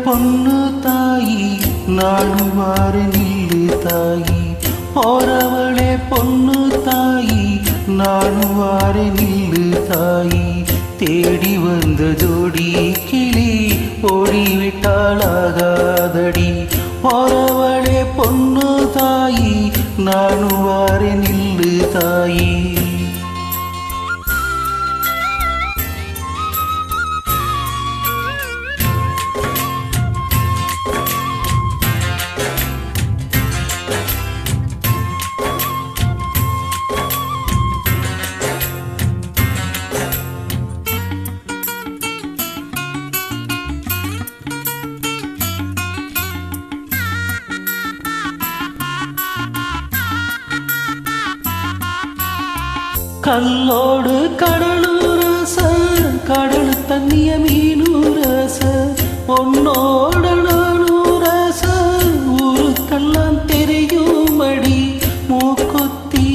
பொண்ணு தாயி நானும் வாரு நில்லு தாயி போறவளே பொண்ணு தாயி நானும் வாரு நில்லு தாயி தேடி வந்த ஜோடி கிளி ஓடிவிட்டாளாகாதடி போறவளே பொண்ணு தாயி நானும் வாரு நில்லு தாயி கல்லோடு கடலூரச கடல் தண்ணிய மீனூரச பொன்னோட நானூரச ஊருக்கெல்லாம் தெரியுமடி மூக்குத்தி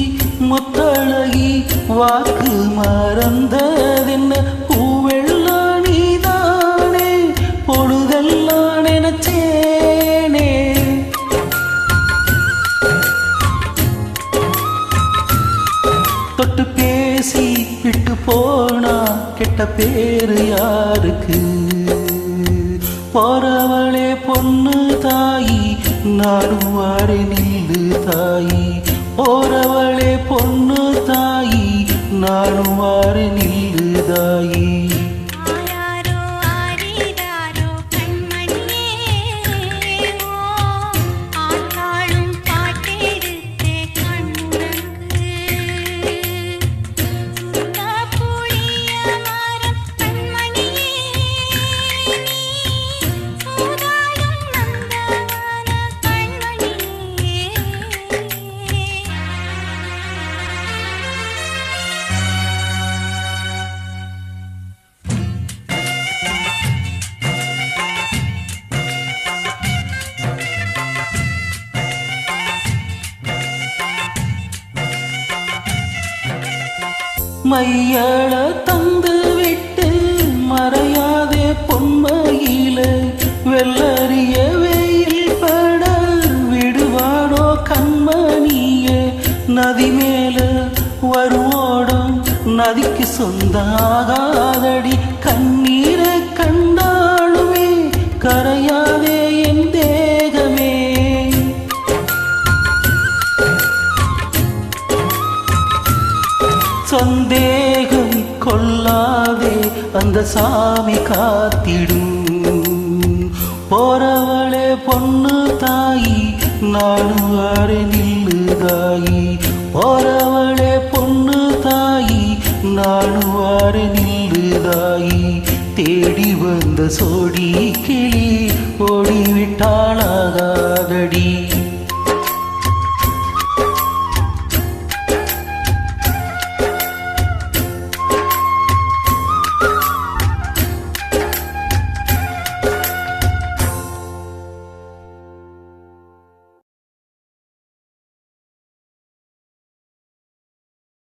முத்தழகி வாக்கு மறந்ததென்ன பூவெல்லாம் நீதானே பொழுதெல்லாம் நினைச்சேனே தொட்டு பேசி விட்டு போனா கெட்ட பேரு யாருக்கு போறவளே பொண்ணு தாயி நானும் வாரு நில்லு தாயி போறவளே பொண்ணு தாயி நானும் வாரு நில்லு தாயி மையள தந்து விட்டு மறையாதே பொன்மையில வெள்ளறிய வெயில் பட விடுவாடோ கண்மணிய நதி மேல வருவோடும் நதிக்கு சொந்தாகாதடி கண்ணீரை கண்டாலுமே கரையாதே என் தேகமே சந்தேகம் கொள்ளாதே அந்த சாமி காத்திடும் போறவளே பொண்ணு தாயி நானும் வாரு நில்லு தாயி போறவளே பொண்ணு தாயி நானும் வாரு நில்லு தாயி தேடி வந்த சோடி கிளி ஓடிவிட்டாள